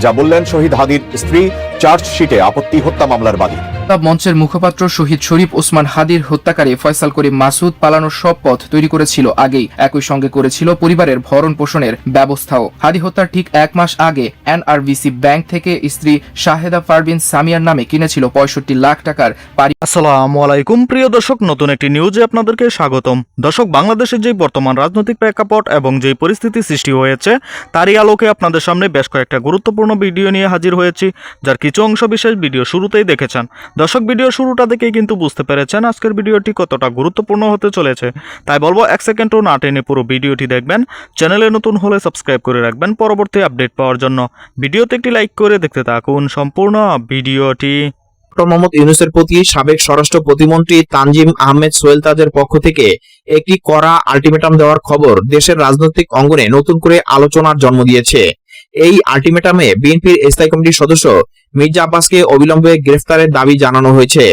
যা বললেন শহীদ হাদির স্ত্রী চার্জশিটে আপত্তি হত্যা মামলার বাদী। মঞ্চের মুখপাত্র শহীদ শরীফ ওসমান হাদির হত্যাকারী ফয়সাল করিম মাসুদ পালানোর সব পথ তৈরি করেছিল আগেই, একই সঙ্গে করেছিল পরিবারের ভরণ পোষণের ব্যবস্থাও। হাদি হত্যার ঠিক 1 মাস আগে এনআরবিসি ব্যাংক থেকে স্ত্রী শাহেদা পারভিন সামিয়ার নামে কিনেছিল 65 লাখ টাকার বাড়ি। আসসালামু আলাইকুম প্রিয় দর্শক, নতুন একটি নিউজে আপনাদেরকে স্বাগতম। দর্শক, বাংলাদেশের যে বর্তমান রাজনৈতিক প্রেক্ষাপট এবং যে পরিস্থিতি সৃষ্টি হয়েছে তারই আলোকে আপনাদের সামনে বেশ কয়েকটা গুরুত্বপূর্ণ ভিডিও নিয়ে হাজির হয়েছি, যার কিছু অংশ বিশেষ ভিডিও শুরুতেই দেখেছেন। দর্শক, ভিডিও শুরুটা দেখেই কিন্তু বুঝতে পেরেছেন আজকের ভিডিওটি কতটা গুরুত্বপূর্ণ হতে চলেছে, তাই বলবো 1 সেকেন্ডও না টেনে পুরো ভিডিওটি দেখবেন। চ্যানেলে নতুন হলে সাবস্ক্রাইব করে রাখবেন পরবর্তী আপডেট পাওয়ার জন্য। ভিডিওতে একটি লাইক করে দেখতে থাকুন সম্পূর্ণ ভিডিওটি। ডক্টর মোহাম্মদ ইউনূসের প্রতি সাবেক স্বরাষ্ট্র প্রতিমন্ত্রী তানজিম আহমেদ সোহেল তাজের পক্ষ থেকে একটি কড়া আলটিমেটাম দেওয়ার খবর দেশের রাজনৈতিক অঙ্গনে নতুন করে আলোচনার জন্ম দিয়েছে। এই আলটিমেটামে বিএনপির স্থায়ী কমিটির সদস্য মির্জা আব্বাসকে অবিলম্বে গ্রেফতারের দাবি জানানো হয়েছে।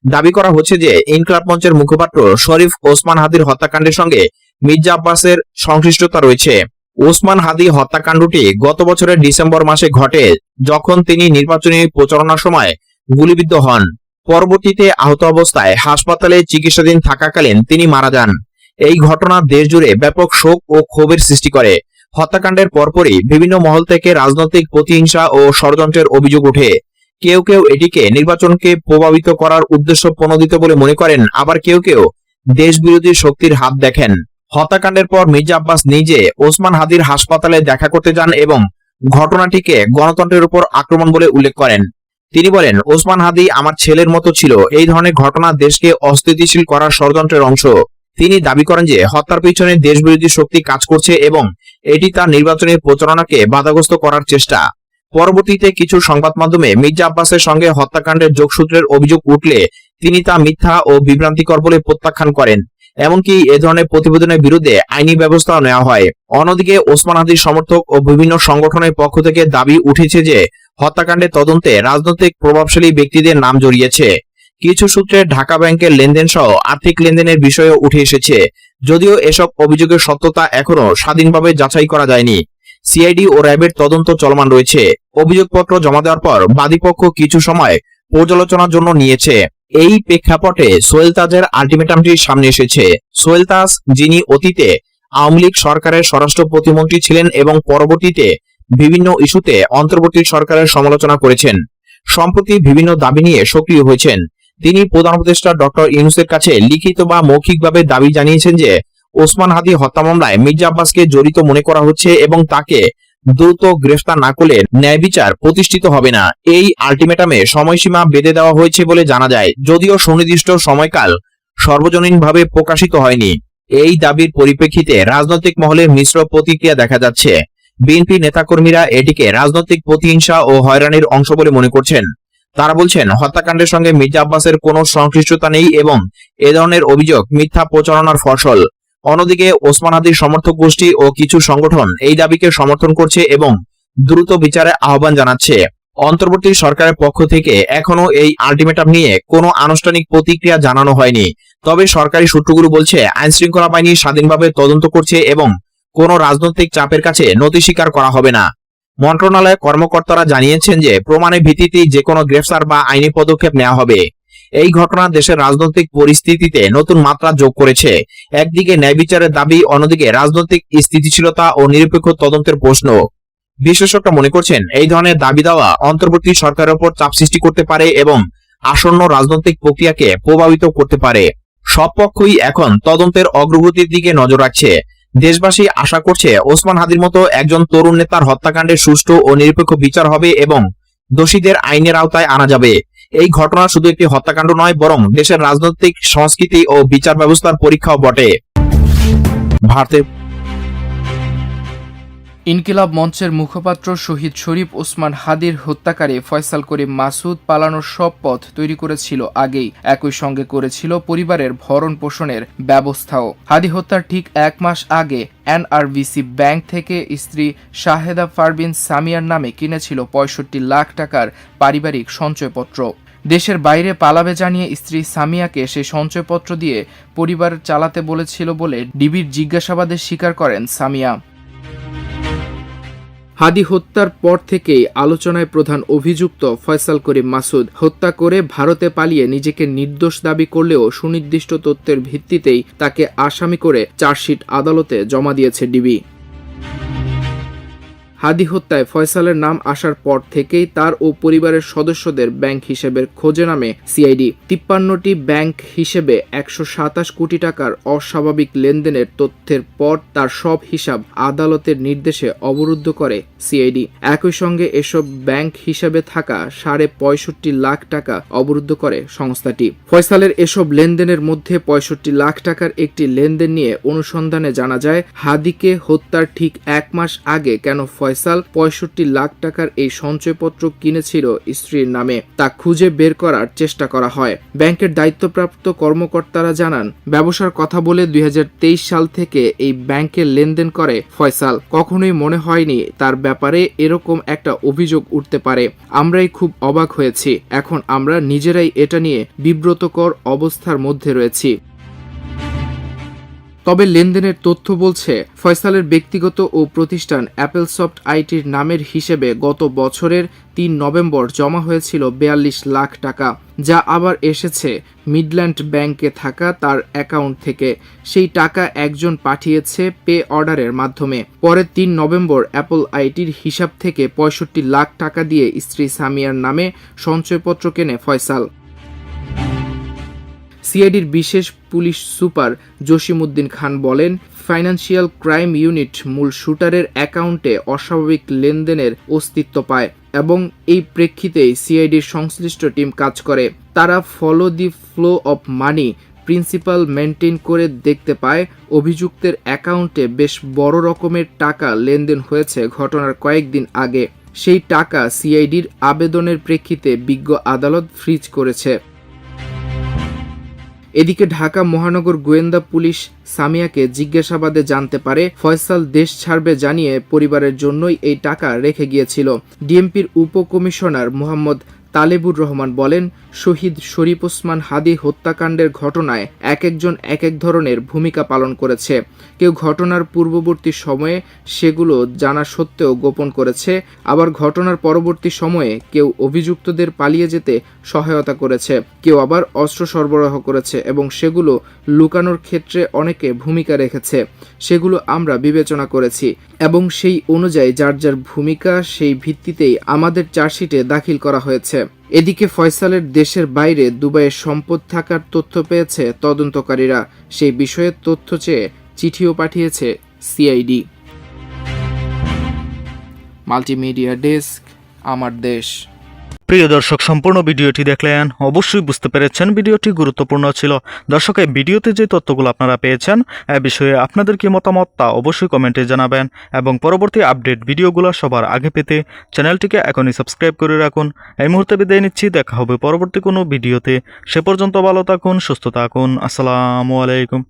দাবি করা হচ্ছে যে ইনকিলাব মঞ্চের মুখপাত্র শরীফ ওসমান হাদির হত্যাকাণ্ডের সঙ্গে মির্জা আব্বাসের সংশ্লিষ্টতা রয়েছে। ওসমান হাদি হত্যাকাণ্ডটি গত বছরের ডিসেম্বর মাসে ঘটে, যখন তিনি নির্বাচনী প্রচারণার সময় গুলিবিদ্ধ হন। পরবর্তীতে আহত অবস্থায় হাসপাতালে চিকিৎসাধীন থাকাকালীন তিনি মারা যান। এই ঘটনা দেশজুড়ে ব্যাপক শোক ও ক্ষোভের সৃষ্টি করে। হত্যাকাণ্ডের পরপরই বিভিন্ন মহল থেকে রাজনৈতিক প্রতিহিংসা ও ষড়যন্ত্রের অভিযোগ ওঠে। কেউ কেউ এটিকে নির্বাচনকে প্রভাবিত করার উদ্দেশ্য প্রণোদিত বলে মনে করেন, আবার কেউ কেউ দেশবিরোধী শক্তির হাত দেখেন। হত্যাকাণ্ডের পর মির্জা আব্বাস নিজে ওসমান হাদির হাসপাতালে দেখা করতে যান এবং ঘটনাটিকে গণতন্ত্রের উপর আক্রমণ বলে উল্লেখ করেন। তিনি বলেন, ওসমান হাদি আমার ছেলের মতো ছিল। এই ধরনের ঘটনা দেশকে অস্থিতিশীল করার ষড়যন্ত্রের অংশ। তিনি দাবি করেন যে হত্যার পিছনে দেশবিরোধী শক্তি কাজ করছে এবং এটি তার নির্বাচনী প্রচারণাকে বাধাগ্রস্ত করার চেষ্টা। পরবর্তীতে কিছু সংবাদ মাধ্যমে মির্জা আব্বাসের সঙ্গে হত্যাকাণ্ডের যোগসূত্রের অভিযোগ উঠলে তিনি তা মিথ্যা ও বিভ্রান্তিকর বলে প্রত্যাখ্যান করেন। এমনকি এ ধরনের প্রতিবেদনের বিরুদ্ধে আইনি ব্যবস্থা নেওয়া হয়। অন্যদিকে ওসমান হাদির সমর্থক ও বিভিন্ন সংগঠনের পক্ষ থেকে দাবি উঠেছে যে হত্যাকাণ্ডের তদন্তে রাজনৈতিক প্রভাবশালী ব্যক্তিদের নাম জড়িয়েছে। কিছু সূত্রে ঢাকা ব্যাংকের লেনদেন সহ আর্থিক লেনদেনের বিষয়ও উঠে এসেছে, যদিও এসব অভিযোগের সত্যতা এখনো স্বাধীনভাবে যাচাই করা যায়নি। সিআইডি ও র্যাবের তদন্ত চলমান রয়েছে। অভিযোগপত্র জমা দেওয়ার পর বাদীপক্ষ কিছু সময় পর্যালোচনার জন্য নিয়েছে। এই প্রেক্ষাপটে সোহেল তাজের আলটিমেটামটি সামনে এসেছে। সোহেল তাজ, যিনি অতীতে আওয়ামী লীগ সরকারের স্বরাষ্ট্র প্রতিমন্ত্রী ছিলেন এবং পরবর্তীতে বিভিন্ন ইস্যুতে অন্তর্বর্তী সরকারের সমালোচনা করেছেন, সম্প্রতি বিভিন্ন দাবি নিয়ে সক্রিয় হয়েছেন। তিনি প্রধান উপদেষ্টা ডক্টর ইউনূসের কাছে লিখিত বা মৌখিকভাবে দাবি জানিয়েছেন যে ওসমান হাদি হত্যা মামলায় মির্জা আব্বাসকে জড়িত মনে করা হচ্ছে এবং তাকে দ্রুত গ্রেফতার না করলে ন্যায় বিচার প্রতিষ্ঠিত হবে না। এই আলটিমেটামে সময়সীমা বেঁধে দেওয়া হয়েছে বলে জানা যায়, যদিও সুনির্দিষ্ট সময়কাল সর্বজনীনভাবে প্রকাশিত হয়নি। এই দাবির পরিপ্রেক্ষিতে রাজনৈতিক মহলে মিশ্র প্রতিক্রিয়া দেখা যাচ্ছে। বিএনপি নেতাকর্মীরা এটিকে রাজনৈতিক প্রতিহিংসা ও হয়রানির অংশ বলে মনে করছেন। তারা বলছেন, হত্যাকাণ্ডের সঙ্গে মির্জা আব্বাসের কোনো সংশ্লিষ্টতা নেই এবং এ ধরনের অভিযোগ মিথ্যা প্রচারণার ফসল। অন্যদিকে ওসমান হাদির সমর্থক গোষ্ঠী ও কিছু সংগঠন এই দাবিকে সমর্থন করছে এবং দ্রুত বিচারে আহ্বান জানাচ্ছে। অন্তর্বর্তী সরকারের পক্ষ থেকে এখনো এই আলটিমেটাম নিয়ে কোনো আনুষ্ঠানিক প্রতিক্রিয়া জানানো হয়নি। তবে সরকারি সূত্রগুলো বলছে, আইন শৃঙ্খলা বাহিনী স্বাধীনভাবে তদন্ত করছে এবং কোনো রাজনৈতিক চাপের কাছে নতি স্বীকার করা হবে না। মন্ত্রণালয়ের কর্মকর্তারা জানিয়েছেন যে প্রমাণের ভিত্তিতে যে কোনো গ্রেফতার বা আইনি পদক্ষেপ নেওয়া হবে। এই ঘটনা দেশের রাজনৈতিক পরিস্থিতিতে নতুন মাত্রা যোগ করেছে। একদিকে ন্যায় বিচারের দাবি, অন্যদিকে রাজনৈতিক স্থিতিশীলতা ও নিরপেক্ষ তদন্তের প্রশ্ন। বিশেষজ্ঞরা মনে করছেন, এই ধরনের দাবি দেওয়া অন্তর্বর্তী সরকারের উপর চাপ সৃষ্টি করতে পারে এবং আসন্ন রাজনৈতিক প্রক্রিয়াকে প্রভাবিত করতে পারে। সব পক্ষই এখন তদন্তের অগ্রগতির দিকে নজর রাখছে। দেশবাসী আশা করছে ওসমান হাদির মতো একজন তরুণ নেতার হত্যাকাণ্ডের সুষ্ঠু ও নিরপেক্ষ বিচার হবে এবং দোষীদের আইনের আওতায় আনা যাবে। এই ঘটনা শুধু একটি হত্যাকাণ্ড নয়, বরং দেশের রাজনৈতিক সংস্কৃতি ও বিচার ব্যবস্থার পরীক্ষাও বটে। ইনকিলাব মঞ্চের মুখপাত্র শহীদ শরীফ ওসমান হাদির হত্যাকারী ফয়সাল করিম মাসুদ পালানোর সব পথ তৈরি করেছিল আগেই, একই সঙ্গে করেছিল পরিবারের ভরণ পোষণের ব্যবস্থাও। হাদি হত্যার ঠিক 1 মাস আগে এনআরবিসি ব্যাংক থেকে স্ত্রী শাহেদা পারভিন সামিয়ার নামে কিনেছিল ৬৫ লাখ টাকার পারিবারিক সঞ্চয়পত্র। দেশের বাইরে পালাবে জানিয়ে স্ত্রী সামিয়াকে সেই সঞ্চয়পত্র দিয়ে পরিবার চালাতে বলেছিল বলে ডিবির জিজ্ঞাসাবাদে স্বীকার করেন সামিয়া। হাদি হত্যার পর থেকেই আলোচনায় প্রধান অভিযুক্ত ফয়সাল করিম মাসুদ। হত্যা করে ভারতে পালিয়ে নিজেকে নির্দোষ দাবি করলেও সুনির্দিষ্ট তথ্যের ভিত্তিতেই তাকে আসামি করে চার্জশিট আদালতে জমা দিয়েছে ডিবি। হাদি হত্যায় ফয়সালের নাম আসার পর থেকেই তার ও পরিবারের সদস্যদের ব্যাংক হিসেবের খোঁজে নামে সিআইডি। 53টি ব্যাংক হিসেবে 127 কোটি টাকার অস্বাভাবিক লেনদেনের তথ্যের পর তার সব হিসাব আদালতের নির্দেশে অবরুদ্ধ করে সিআইডি। একই সঙ্গে এসব ব্যাংক হিসাবে থাকা 65.5 লাখ টাকা অবরুদ্ধ করে সংস্থাটি। ফয়সালের এসব লেনদেনের মধ্যে 65 লাখ টাকার একটি লেনদেন নিয়ে অনুসন্ধানে জানা যায়, হাদিকে হত্যার ঠিক 1 মাস আগে কেন ফয়সাল 65 লাখ টাকার এই সঞ্চয়পত্র কিনেছিল স্ত্রীর নামে তা খুঁজে বের করার চেষ্টা করা হয়। ব্যাংকের দায়িত্বপ্রাপ্ত কর্মকর্তারা জানান, ব্যবসার কথা বলে 2023 সাল থেকে এই ব্যাংকে লেনদেন করে ফয়সাল। কখনোই মনে হয়নি তার ব্যাপারে এরকম একটা অভিযোগ উঠতে পারে। আমরাই খুব অবাক হয়েছি। এখন আমরা নিজেরাই এটা নিয়ে বিব্রতকর অবস্থার মধ্যে রয়েছি। তবে লেনদেনের তথ্য বলছে, ফয়সালের ব্যক্তিগত ও প্রতিষ্ঠান অ্যাপেলসফট আইটির নামের হিসেবে গত বছরের 3 নভেম্বর জমা হয়েছিল 42 লাখ টাকা, যা আবার এসেছে মিডল্যান্ড ব্যাংকে থাকা তার অ্যাকাউন্ট থেকে। সেই টাকা একজন পাঠিয়েছে পে অর্ডারের মাধ্যমে। পরে 3 নভেম্বর অ্যাপল আইটির হিসাব থেকে 65 লাখ টাকা দিয়ে স্ত্রী সামিয়ার নামে সঞ্চয়পত্র কেনে ফয়সাল। সিআইডির বিশেষ পুলিশ সুপার জসিমউদ্দিন খান বলেন, ফাইন্যান্সিয়াল ক্রাইম ইউনিট মূল শুটারের অ্যাকাউন্টে অস্বাভাবিক লেনদেনের অস্তিত্ব পায় এবং এই প্রেক্ষিতেই সিআইডির সংশ্লিষ্ট টিম কাজ করে। তারা follow the flow of money principal maintain করে দেখতে পায় অভিযুক্তের অ্যাকাউন্টে বেশ বড় রকমের টাকা লেনদেন হয়েছে ঘটনার কয়েকদিন আগে। সেই টাকা সিআইডির আবেদনের প্রেক্ষিতে বিজ্ঞ আদালত ফ্রিজ করেছে। এদিকে ঢাকা মহানগর গোয়েন্দা পুলিশ সামিয়াকে জিজ্ঞাসাবাদে জানতে পারে ফয়সাল দেশ ছাড়বে জানিয়ে পরিবারের জন্যই এই টাকা রেখে গিয়েছিল। ডিএমপির উপকমিশনার মোহাম্মদ তালেবুর রহমান বলেন, শহীদ শরীফ ওসমান হাদি হত্যাকাণ্ডের ঘটনায় একজন এক ধরনের ভূমিকা পালন করেছে। কেউ ঘটনার পূর্ববর্তী সময়ে সেগুলো জানা সত্ত্বেও গোপন করেছে, আবার ঘটনার পরবর্তী সময়ে কেউ অভিযুক্তদের পালিয়ে যেতে সহায়তা করেছে, কেউ আবার অস্ত্র সরবরাহ করেছে এবং সেগুলো লুকানোর ক্ষেত্রে অনেকে ভূমিকা রেখেছে। সেগুলো আমরা বিবেচনা করেছি এবং সেই অনুযায়ী যার যার ভূমিকা সেই ভিত্তিতেই আমাদের চার্জশিটে দাখিল করা হয়েছে। এদিকে ফয়সালের দেশের বাইরে দুবাইয়ে সম্পদ থাকার তথ্য পেয়েছে তদন্তকারীরা। সেই বিষয়ে তথ্য চেয়ে চিঠিও পাঠিয়েছে সিআইডি। মাল্টিমিডিয়া ডেস্ক, আমার দেশ। প্রিয় দর্শক, সম্পূর্ণ ভিডিওটি দেখলেন, অবশ্যই বুঝতে পেরেছেন ভিডিওটি গুরুত্বপূর্ণ ছিল। দর্শক, এই ভিডিওতে যে তথ্যগুলো আপনারা পেয়েছেন এ বিষয়ে আপনাদের কি মতামত তা অবশ্যই কমেন্টে জানাবেন এবং পরবর্তী আপডেট ভিডিওগুলো সবার আগে পেতে চ্যানেলটিকে এখনই সাবস্ক্রাইব করে রাখুন। এই মুহূর্তে বিদায় নিচ্ছি, দেখা হবে পরবর্তী কোনো ভিডিওতে। সে পর্যন্ত ভালো থাকুন, সুস্থ থাকুন। আসসালামু আলাইকুম।